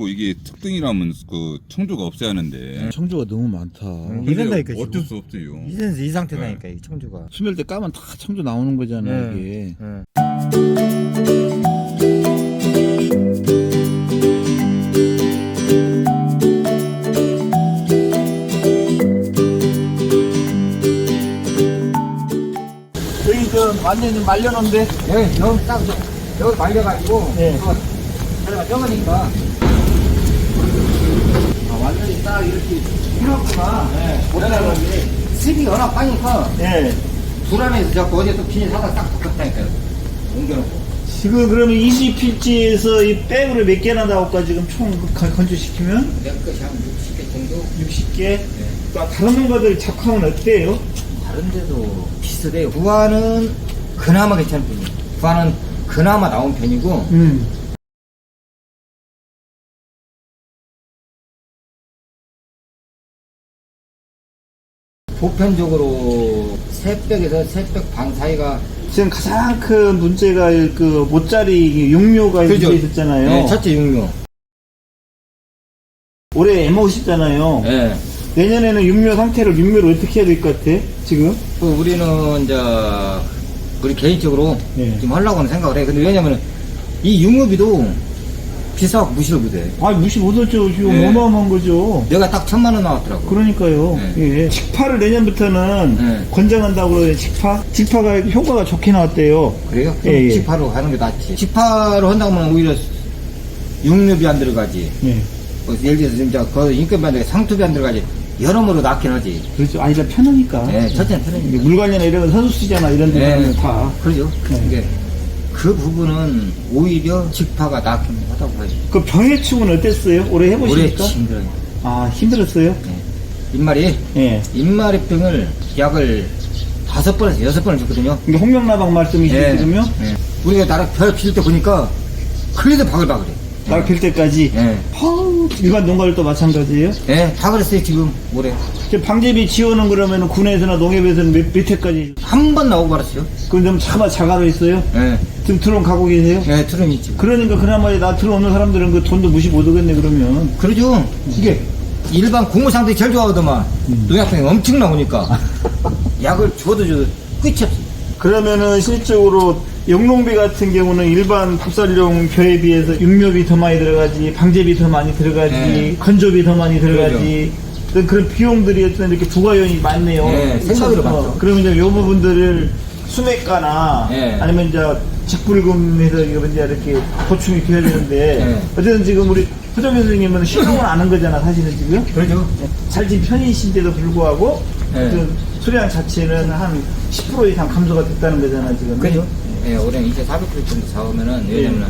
이게 특등이라면 그 청주가 없어야 하는데 청주가 너무 많다. 이런다니까 어쩔 지금. 수 없어요. 이 상태라니까 이 청주가. 수멸 때 까면 다 청주 나오는 거잖아 이게. 여기 좀 완전히 말려놓은데. 네, 여기 딱 여기 말려가지고 네. 내가 적으니까 완전히 딱 이렇게 해놨구나. 뭐라고 습이 워낙 빠니까 네. 불안해서 자꾸 어제 또 비닐 사다 딱 덮었다니까요. 옮겨놓고. 지금 그러면 20필지에서 이 백으로 몇 개나 나올까 지금 총 건조시키면? 내 것이 한 60개 정도? 60개? 다른 농가들 작황은 어때요? 다른 데도 비슷해요. 구화는 그나마 괜찮은 편이에요. 구화는 그나마 나온 편이고 보편적으로 새벽에서 새벽 반 사이가 지금 가장 큰 문제가 그 모짜리 육묘가 그죠? 문제 있었잖아요. 네, 첫째 육묘. 올해 애먹으셨잖아요. 네. 내년에는 육묘 상태를 육묘를 어떻게 해야 될 것 같아? 지금? 우리는 이제 우리 개인적으로 네. 좀 하려고 하는 생각을 해. 근데 왜냐면 이 육묘비도 비싸고 무시를 못해. 아 무시 못하죠. 지금 네. 어마어마한 거죠. 내가 딱 1,000만 원 나왔더라고. 그러니까요. 네. 예. 직파를 내년부터는 네. 권장한다고 그래요. 직파가 효과가 좋게 나왔대요. 그래요? 예, 그럼 예. 직파로 하는 게 낫지. 직파로 한다면 오히려 육묘비 안 들어가지. 예. 예를 들어서 진짜 그 인건비 안 들어가지. 상투비 안 들어가지. 여러모로 낫긴 하지. 그렇죠. 아니, 편하니까. 네, 첫째는 편하니까. 물 관련 이런 건 선수 쓰잖아. 이런 데는 네. 다. 그러죠. 네. 이게 그 부분은 오히려 직파가 낫긴 하다고 봐요. 그 병해충은 어땠어요? 올해 오래 해보시니까? 힘들어요. 아, 힘들었어요? 네. 입마리, 예. 입마리병을 약을 5번에서 6번을 줬거든요. 이게 홍명라방 말씀이시거든요? 네. 우리가 나랑 별 필 때 보니까 클리도 바글바글해. 나 필 때까지. 네. 일반 농가들도 마찬가지예요? 네, 다 그랬어요, 지금, 올해. 지금 방제비 지원은 그러면 군에서나 농협에서는 몇 회까지? 한 번 나오고 말았어요. 그럼 좀 차마 자가로 있어요? 네. 지금 들어온 가고 계세요? 네, 트름 있지. 그러니까 그나마 나 들어오는 사람들은 그 돈도 무시 못 하겠네, 그러면. 그러죠. 이게 일반 공무상들이 제일 좋아하더만 농약병이 엄청 나오니까 약을 줘도 끝이 없어. 그러면은 실적으로 영농비 같은 경우는 일반 밥살용 벼에 비해서 육묘비 더 많이 들어가지, 방제비 더 많이 들어가지, 네. 건조비 더 많이 들어가지. 어떤 그런 비용들이 어떤 이렇게 부가요인이 많네요. 네, 생각으로 많죠. 그러면 이제 이 부분들을 수매가나 네. 아니면 이제 직불금해서 이거 이제 이렇게 보충이 돼야 되는데 네. 어쨌든 지금 우리 허정 선생님은 신용을 안 한 거잖아, 사실은 지금. 그러죠. 살찐 편이신데도 불구하고 네. 어떤 수량 자체는 한 10% 이상 감소가 됐다는 거잖아, 지금. 그죠? 예, 올해는 2,400kg 정도 사오면은, 왜냐면은,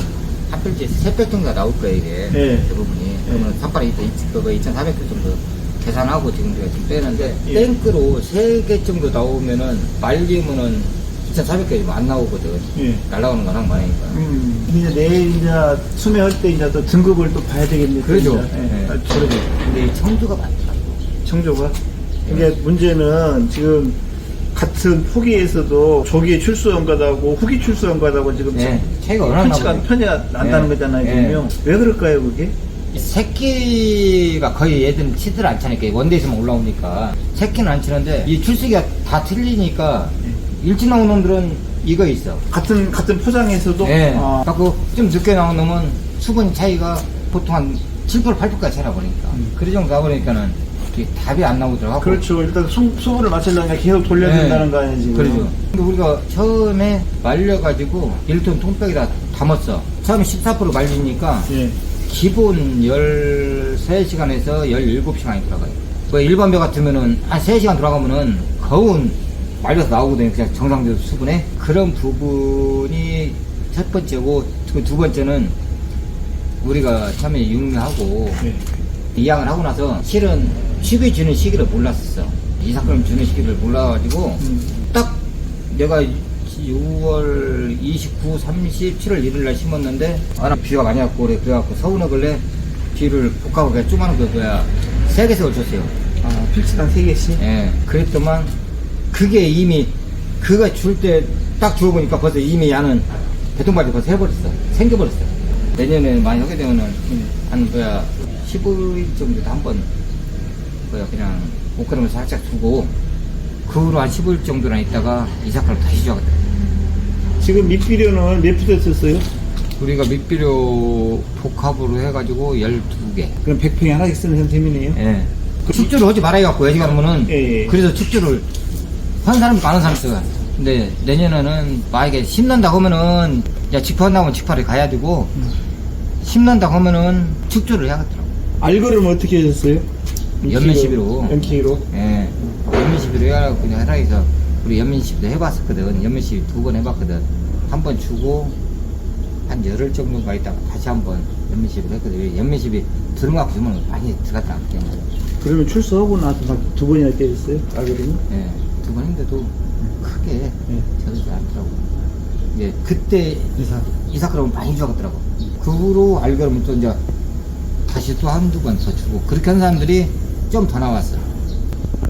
한 필지에 3백 정도가 나올 거예요, 이게. 네. 대부분이. 그러면 삿발이 2,400kg 정도 계산하고 지금 제가 좀 빼는데, 예. 땡크로 3개 정도 나오면은, 말리면은 2,400kg 안 나오거든. 예. 날라오는 거랑 많으니까. 이제 내일 이제 수매할 때 이제 또 등급을 또 봐야 되겠네. 그러죠. 이제. 예. 네. 그러죠. 근데 이 청주가 많더라고. 청조가. 이게 문제는 지금 같은 포기에서도 조기에 출소 연가다고 후기 출소 연가다고 지금 네. 차이가 얼마나 편치가 나거든요. 편이 난다는 네. 거잖아요. 네. 분명. 왜 그럴까요, 그게? 이 새끼가 거의 얘들은 치들 안 차니까 원대에서만 올라오니까 새끼는 안 치는데 이 출시가 다 틀리니까 일찍 나온 놈들은 이거 있어. 같은 포장에서도. 예. 아, 갖고 좀 늦게 나온 놈은 수분 차이가 보통 한 7%, 8%까지 차나 버리니까. 그 정도 나버리니까는 답이 안 나오더라고. 그렇죠. 일단 수분을 맞추려면 계속 돌려야 네. 된다는 거 아니에요, 지금. 그러죠. 근데 우리가 처음에 말려가지고 1톤 통백에다 담았어. 처음에 14% 말리니까 예. 기본 13시간에서 17시간이 들어가요. 뭐 일반 배 같으면은 한 3시간 들어가면은 거운 말려서 나오거든요. 그냥 정상적으로 수분에. 그런 부분이 첫 번째고, 그 두 번째는 우리가 처음에 육류하고 예. 이양을 하고 나서 실은 취비 주는 시기를 몰랐었어. 이삭금 주는 시기를 몰라가지고 딱 내가 6월 29, 30, 7월 1일날 심었는데 비가 많이 왔고 그래갖고 서운하길래 비를 볶아고 그냥 조그마한 거 뭐야 3개씩을 줬어요. 아, 필수당 3개씩? 예, 그랬더만 그게 이미 그거 줄 때 딱 주워보니까 벌써 이미 야는 배통발이 벌써 해버렸어. 생겨버렸어. 내년에 많이 하게 되면은 한 15일 정도 한번 그냥 옷걸음을 살짝 두고 그 후로 한 15일 정도나 있다가 이삭가를 다시 줘야겠다. 지금 밑비료는 몇 푸대 썼어요? 우리가 밑비료 복합으로 해가지고 12개. 그럼 100평에 하나씩 쓰는 셈이네요. 예. 축주를 하지 말아야겠고, 여기 가면은. 예. 그래서 축주를 하는 사람이 많은 사람 있어요. 근데 내년에는 만약에 심는다 하면은, 야, 직파한다면 직파를 가야 되고, 심는다 하면은 축주를 해야겠더라고. 알거름은 어떻게 하셨어요? 연면 시비로. 연키로? 예. 연면 시비로 해야 그냥 하라 해서, 우리 연면 시비도 해봤었거든. 연면 시비 2번 해봤거든. 한 번 주고, 한 열흘 정도가 있다가 다시 한번 연면 시비를 했거든. 연면 시비 들어가고 주면 많이 들어갔다. 그러면 출소하고 나서 막 2번이나 깨졌어요? 알거름이? 예. 2번 했는데도 크게 저러지 않더라고. 이제 그때 이삭그러면 많이 죽었더라고. 그 후로 알고는 또 이제 다시 또 한두 번 더 주고 그렇게 하는 사람들이 좀 더 나왔어.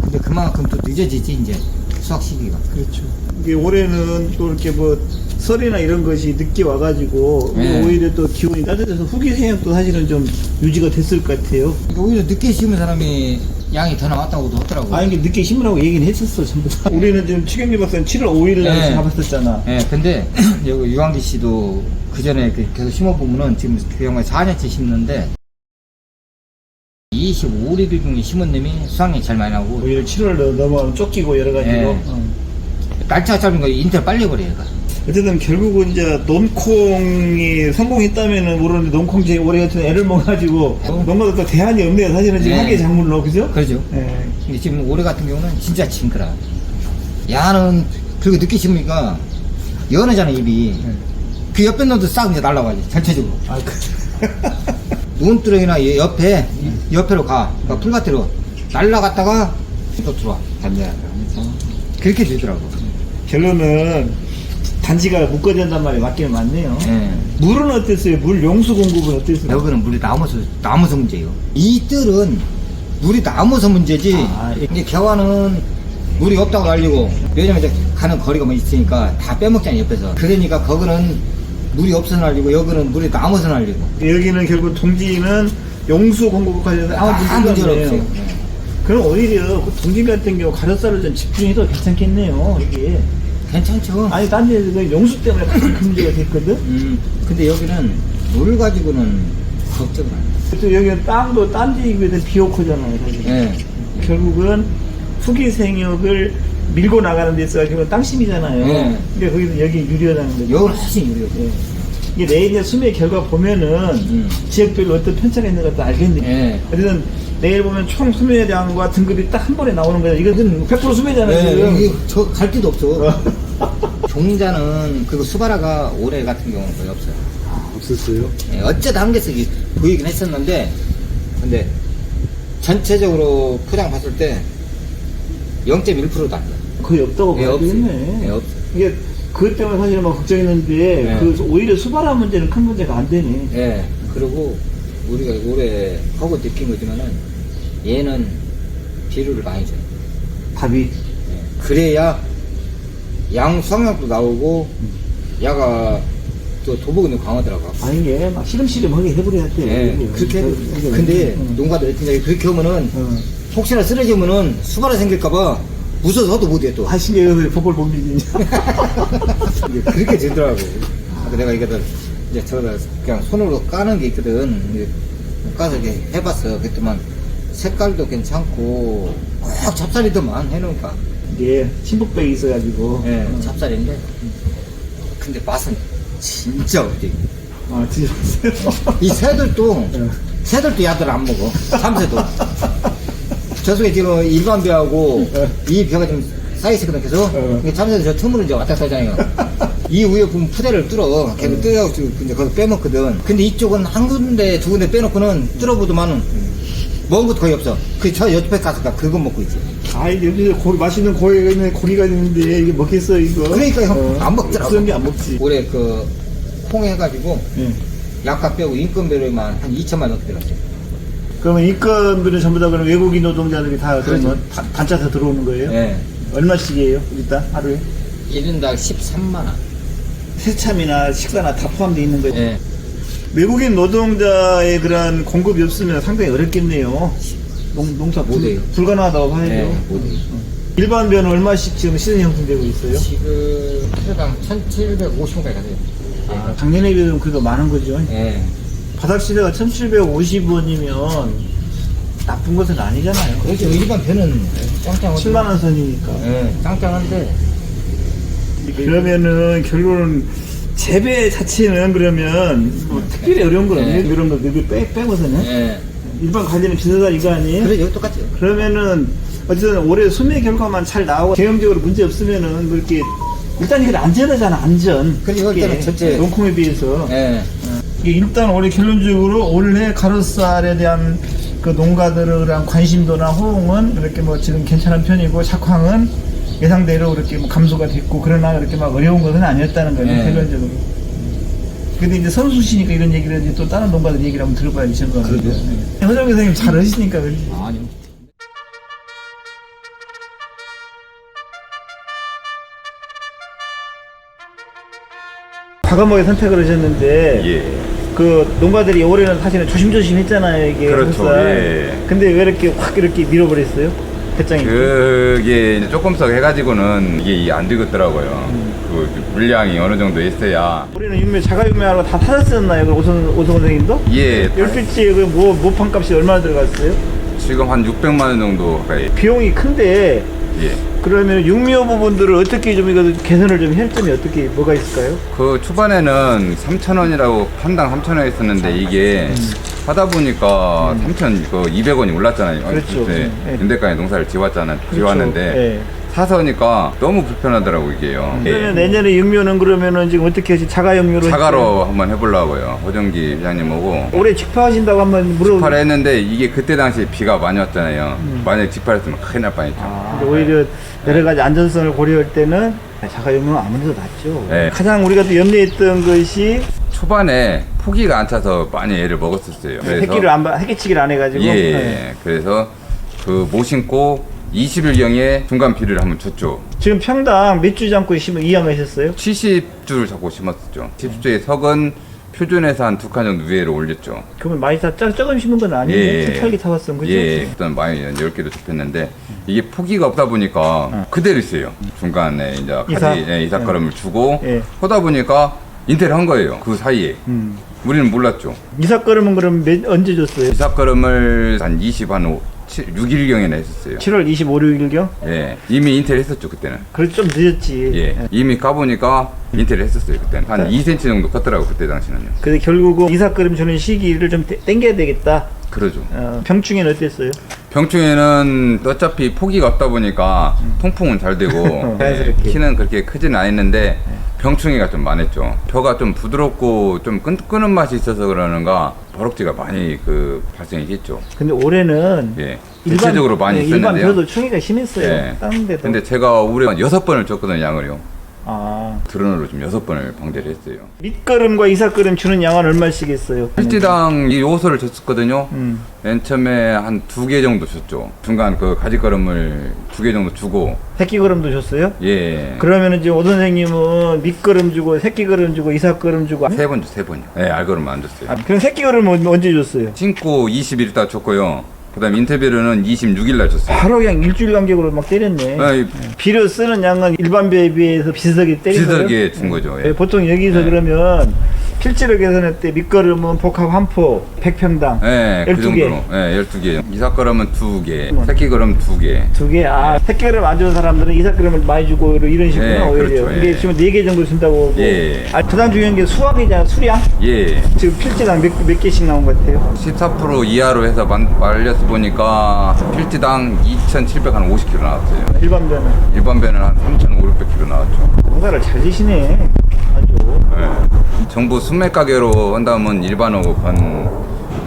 근데 그만큼 또 늦어지지 이제 수확 시기가. 그렇죠. 이게 올해는 또 이렇게 뭐 설이나 이런 것이 늦게 와가지고 네. 오히려 또 기온이 따뜻해서 후기 생육도 사실은 좀 유지가 됐을 것 같아요. 이거 오히려 늦게 심은 사람이 양이 더 나왔다고도 하더라고. 아, 이게 늦게 심으라고 얘기는 했었어, 전부 다. 우리는 지금 최경기 박사는 7월 5일 날 네. 잡았었잖아. 예, 근데 여기 유광기 씨도 그 전에 계속 심어보면은 지금 그 양말 4년째 심는데 25일경에 심은 놈이 수확량이 제일 많이 나오고 오히려 7월 넘어가면 쫓기고 여러 가지로. 네. 날짜가 짧은 거 인터넷 빨리 버려요. 어쨌든 결국은 이제 논콩이 성공했다면은 모르는데 논콩제 올해 같은 애를 먹어가지고 농가도 또 대안이 없네요. 사실은 지금 네. 하계 작물로 그죠? 그러죠. 네. 근데 지금 올해 같은 경우는 진짜 징그라. 야는 그리고 늦게 심으니까 연하잖아 입이. 그 옆에 놈도 싹 이제 날라가지 전체적으로. 아, 눈두렁이나 옆에로 가. 그러니까 풀밭으로 날라갔다가 또 들어와. 그렇게 되더라고. 결론은 단지가 묶어야 된단 말이 맞기는 맞네요. 예. 물은 어땠어요? 물 용수 공급은 어땠어요? 여기는 물이 나무서 문제예요. 이 뜰은 물이 나무서 문제지. 아, 예. 이제 개화는 물이 없다고 알리고 왜냐면 이제 가는 거리가 뭐 있으니까 다 빼먹잖아 옆에서. 그러니까 거기는 물이 없어서 날리고 여기는 물이 나무서 날리고. 여기는 결국 동지는 용수 공급 관련해서 아무 문제가 없네요. 없어요. 그럼 오히려 그 동진 같은 경우 가로살을 좀 집중해도 괜찮겠네요. 이게 괜찮죠. 아니 딴 데는 용수 때문에 큰 문제가 됐거든. 근데 여기는 물 가지고는 걱정을 안 해. 또 여기는 땅도 딴 지에 비해서 비옥하잖아요. 사실. 예. 결국은 후기 생육을 밀고 나가는 데 있어서 결국은 땅심이잖아요. 네. 근데 거기서 여기 유리하다는 거죠. 여기는 훨씬 유리해요. 예. 이게 내일 수매 결과 보면은 지역별로 어떤 편차가 있는 것도 알겠네요. 예. 어쨌든 내일 보면 총 수매량과 등급이 딱 한 번에 나오는 거예요. 이건 100% 수매잖아요. 지금. 이게 갈 데도 없어. 종자는 그리고 수바라가 올해 같은 경우는 거의 없어요. 없었어요? 예, 어쩌다 한 개씩 보이긴 했었는데 근데 전체적으로 포장 봤을 때 0.1%도 안 돼요. 거의 없다고 예, 봐야겠네. 예, 없어요. 이게 그것 때문에 사실 막 걱정했는데 예. 그 오히려 수바라 문제는 큰 문제가 안 되네. 예. 그리고 우리가 올해 하고 느낀 거지만은 얘는 비료를 많이 줘요. 밥이. 예. 그래야 양 수확량도 나오고 야가 또 도복은 좀 강하더라고. 아니 이게 막 시름시름하게 해버려야 돼. 예. 그렇게 해도 이게 근데 응. 농가들 생각에 그렇게 하면은 응. 혹시나 쓰러지면은 수바라 생길까봐 무서워서 하도 못해 또. 하신 게 법을 봅니다. 이게 그렇게 되더라고. 내가 이거를 이제 저다 그냥 손으로 까는 게 있거든. 이제 까서 이렇게 해봤어. 그랬더만 색깔도 괜찮고 꼭 찹쌀이더만 해놓으니까. 이게 침묵백이 있어가지고. 예, 찹쌀인데. 근데 맛은 진짜 없지. 아, 드셔보세요. 이 새들도 예. 새들도 야들 안 먹어. 참새도. 저 속에 지금 일반 벼하고 이 벼가 좀 쌓여있거든 계속. 이게 참새도 저 틈으로 이제 왔다 갔다 하잖아요. 이 위에 보면 푸대를 뚫어. 계속 뚫어가지고 이제 거기 빼먹거든. 근데 이쪽은 한 군데 두 군데 빼놓고는 뚫어보더만은 먹은 것도 거의 없어. 그 저 옆에 가서 그거 먹고 있지. 아이, 여기서 맛있는 고기가 있는데, 고기가 있는데, 이게 먹겠어, 이거? 그러니까요. 안 먹더라고. 그런 게 안 먹지. 올해 그 콩 해가지고 예. 약값 빼고 인건비로만 한 2천만 원 들었어요. 그러면 인건비는 전부 다 그럼 외국인 노동자들이 다 그렇죠. 그러면 단짜서 들어오는 거예요? 예. 얼마씩이에요, 일단, 하루에? 1인당 13만 원. 세참이나 식사나 다 포함되어 있는 거예요? 예. 외국인 노동자의 그런 공급이 없으면 상당히 어렵겠네요. 농사 못해요. 불가능하다고 봐야죠. 네, 못해요. 일반 배는 얼마씩 지금 시즌 형성되고 있어요? 지금 키로당 1,750원까지 가세요. 아, 작년에 비해서 그래도 많은 거죠. 네. 바닥시세가 1,750원이면 나쁜 것은 아니잖아요. 그렇죠. 일반 배는 짱짱하죠. 7만 원 선이니까. 네, 짱짱한데. 그러면은 결론은 재배 자체는 그러면 뭐 특별히 어려운 건 없네요. 네. 이런 거 빼고서는. 네. 일반 관리는 비슷하다 이거 아니에요? 그래, 여기 똑같아요. 그러면은 어쨌든 올해 수매 결과만 잘 나오고 제형적으로 문제 없으면은 그렇게 일단 이걸 안전하잖아, 안전. 그리고 일단은 첫째. 농콩에 비해서. 네. 이게 일단 올해 결론적으로 올해 가로쌀에 대한 그 농가들의 관심도나 호응은 그렇게 뭐 지금 괜찮은 편이고 착황은 예상대로 그렇게 뭐 감소가 됐고 그러나 그렇게 막 어려운 것은 아니었다는 거예요. 네. 결론적으로. 근데 이제 선수시니까 이런 얘기를 이제 또 다른 농가들 얘기를 한번 들어봐야지 저는. 그러죠. 네. 허정 교수님 잘 하시니까 그러지. 아니요. 과감하게 선택을 하셨는데 예. 그 농가들이 올해는 사실은 조심조심 했잖아요 이게. 그렇죠, 항상. 예. 근데 왜 이렇게 확 이렇게 밀어버렸어요? 배짱이. 그게 이제 조금씩 해가지고는 이게 안 되겠더라고요. 그 물량이 어느 정도 있어야. 올해는 육묘 자가육묘하고 다 사셨었나요? 그 오성 선생님도? 예. 10필지에 그 모판값이 얼마나 들어갔어요? 지금 한 600만 원 정도 가까이. 비용이 큰데 예. 그러면 육묘 부분들을 어떻게 좀 이거 개선을 좀 할 점이 어떻게 뭐가 있을까요? 그 초반에는 3,000원이라고 판당 3,000원 했었는데 이게 하다 보니까 3,200원이 올랐잖아요. 그렇죠. 네. 네. 연대가에 농사를 지었는데 네. 사서니까 너무 불편하더라고 이게요. 그러면 내년에 육묘는 그러면은 지금 어떻게 하지? 자가육묘로 자가로 한번 해보려고요. 호정기 회장님하고 올해 직파하신다고 한번 직파를 했는데 이게 그때 당시에 비가 많이 왔잖아요. 만약에 직파했으면 큰일 날 뻔했죠. 근데 오히려 여러 가지 안전성을 고려할 때는 자가육묘는 아무래도 낫죠. 네. 가장 우리가 또 염려했던 것이 초반에 포기가 안 차서 많이 애를 먹었었어요. 새끼치기를 안 해가지고. 예. 네. 그래서 그 못 심고 20일경에 중간 비료를 한번 줬죠. 지금 평당 몇 주 잡고 이양하셨어요? 70주를 잡고 심었었죠. 70주의 석은 표준에서 한 2칸 정도 위로 올렸죠. 그러면 많이 조금 심은 건 아니에요? 예. 지금 털기 타봤음, 그죠? 예, 일단 많이 10개도 접했는데 이게 포기가 없다 보니까 그대로 있어요. 중간에 이제 이삭걸음을 주고 예. 하다 보니까 인테를 한 거예요. 그 사이에. 우리는 몰랐죠. 이삭걸음은 그럼 언제 줬어요? 이삭걸음을 한 6일경에나 했었어요. 7월 25, 6일경? 예, 이미 인테를 했었죠 그때는. 그래도 좀 늦었지. 예, 이미 까보니까 인테를 했었어요 그때는. 한 2cm 정도 컸더라고 그때 당시는요. 근데 결국은 이삭걸음 주는 시기를 좀 땡겨야 되겠다. 그러죠. 병충해는 어땠어요? 병충해는 어차피 포기가 없다 보니까 통풍은 잘 되고 자연스럽게. 키는 그렇게 크지는 않았는데 병충해가 좀 많았죠. 벼가 좀 부드럽고 좀 끄는 맛이 있어서 그러는가 버럭지가 많이 그 발생이 했죠. 근데 올해는 예, 대체적으로 많이 일반 있었는데요. 벼도 충해가 심했어요. 예. 다른 데도. 근데 제가 올해 6번을 줬거든요 양을요. 아, 드론으로 좀 6번을 방제를 했어요. 밑걸음과 이삭걸음 주는 양은 얼마씩 했어요? 필지당 이 요소를 줬었거든요. 음. 맨 처음에 한 2개 정도 줬죠. 중간 그 가지걸음을 2개 정도 주고. 새끼걸음도 줬어요? 예. 그러면은 지금 오 선생님은 밑걸음 주고 새끼걸음 주고 이삭걸음 주고 3번 줘, 3번이요. 예, 알걸음 안 줬어요. 그럼 새끼걸음 언제 줬어요? 신고 20일 있다 줬고요. 그 다음 인터뷰는 26일 날 줬어요. 바로 그냥 일주일 간격으로 막 때렸네. 아, 비료 쓰는 양은 일반 배에 비해서 비슷하게 때린 거예요? 비슷하게 준 거죠. 예. 보통 여기서 그러면 필지를 계산할 때 밑걸음은 복합 한 포 100평당 예, 그 12개. 정도로. 예, 12개. 이삭걸음은 2개, 새끼걸음 2개. 2개. 아, 새끼걸음 안 주는 사람들은 이삭걸음을 많이 주고 이런 식구나. 예, 오히려. 그렇죠. 이게 예. 지금 4개 정도 준다고. 예. 아, 가장 중요한 게 수확이잖아, 수량. 예. 지금 필지당 몇 개씩 나온 것 같아요? 14% 이하로 해서 말려서 보니까 필지당 2,750kg 나왔어요. 일반 배는. 일반 배는 한 3,500kg 나왔죠. 농사를 잘 지시네. 아주. 네. 정부 순매 가게로 한다면 일반하고 반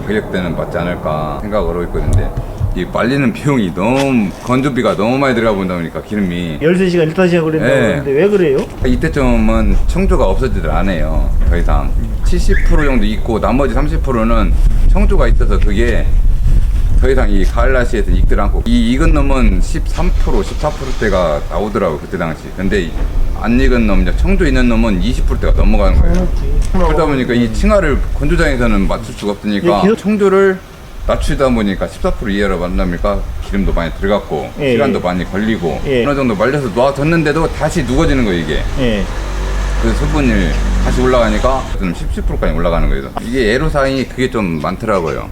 가격대는 맞지 않을까 생각을 하고 있거든요. 이 말리는 비용이 너무 건조비가 너무 많이 들어가 보다 보니까 기름이 13시간, 15시간 걸린다고 네. 하는데 왜 그래요? 이때쯤은 청조가 없어지질 않아요. 더 이상 70% 정도 있고 나머지 30%는 청조가 있어서 그게 더 이상 이 가을 날씨에서 익질 않고 이 익은 놈은 13% 14%대가 나오더라고 그때 당시. 근데 안 익은 놈, 청주 있는 놈은 20%대가 넘어가는 거예요. 그러다 보니까 이 칭화를 건조장에서는 맞출 수가 없으니까 계속- 청주를 낮추다 보니까 14% 이하로 만납니까? 기름도 많이 들어갔고 예, 시간도 많이 걸리고 예. 어느 정도 말려서 놔뒀는데도 다시 누거지는 거예요 이게. 예. 그 수분이 다시 올라가니까 좀 10%까지 올라가는 거예요. 이게 애로사항이 그게 좀 많더라고요.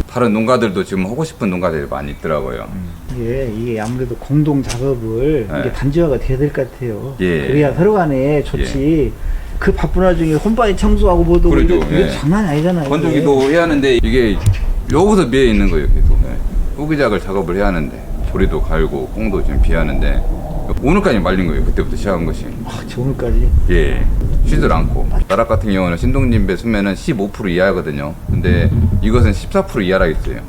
다른 농가들도 지금 하고 싶은 농가들이 많이 있더라고요. 이게 아무래도 공동 작업을 네. 이게 단지화가 돼야 될 것 같아요. 예. 그래야 서로 간에 좋지. 그 바쁜 와중에 혼바이 청소하고 뭐도 그러죠. 이게 예. 장난이 아니잖아요. 건조기도 해야 하는데 이게 여기서 미어 있는 거예요 계속. 후기작을 작업을 해야 하는데 조리도 갈고 콩도 지금 비하는데 오늘까지 말린 거예요. 그때부터 시작한 것이. 오늘까지. 예, 쉬질 않고. 나락 같은 경우는 신동진배 수매는 15% 이하거든요. 근데 이것은 14% 이하라 했어요.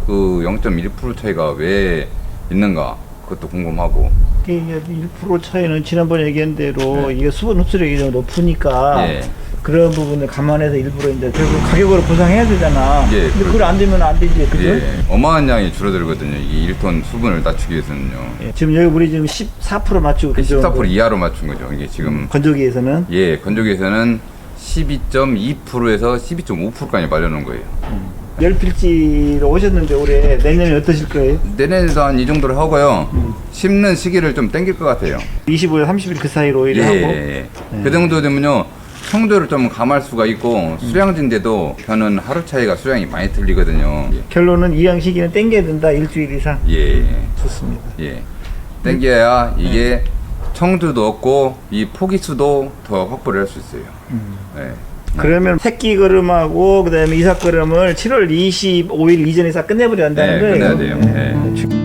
그 0.1% 차이가 왜 있는가? 그것도 궁금하고. 이게 1% 차이는 지난번에 얘기한 대로 네. 이게 수분 흡수력이 좀 높으니까 예. 그런 부분을 감안해서 일부러 이제 결국 가격으로 보상해야 되잖아. 예, 근데 그걸 안 되면 안 되지, 그죠? 예, 어마어마한 양이 줄어들거든요. 이 1톤 수분을 낮추기 위해서는요. 예. 지금 여기 우리 지금 14% 맞추고 그 그죠? 14% 이하로 맞춘 거죠. 이게 지금 건조기에서는 예, 건조기에서는 12.2%에서 12.5%까지 말려놓은 거예요. 열필지로 오셨는데 올해 내년에 어떠실 거예요? 내년에도 한 이 정도로 하고요. 심는 시기를 좀 땡길 것 같아요. 25일, 30일 그 사이로 오히려 하고. 예. 그 정도 되면요. 청도를 좀 감할 수가 있고 수량진데도 저는 하루 차이가 수량이 많이 틀리거든요. 결론은 이양 시기는 땡겨야 된다, 일주일 이상. 예. 좋습니다. 예. 땡겨야 이게 청두도 없고 이 포기수도 더 확보를 할 수 있어요. 예. 그러면 새끼 걸음하고 그다음에 이삭 걸음을 7월 25일 이전에 다 끝내버려야 한다는 네, 거예요. 끝내야 돼요. 예.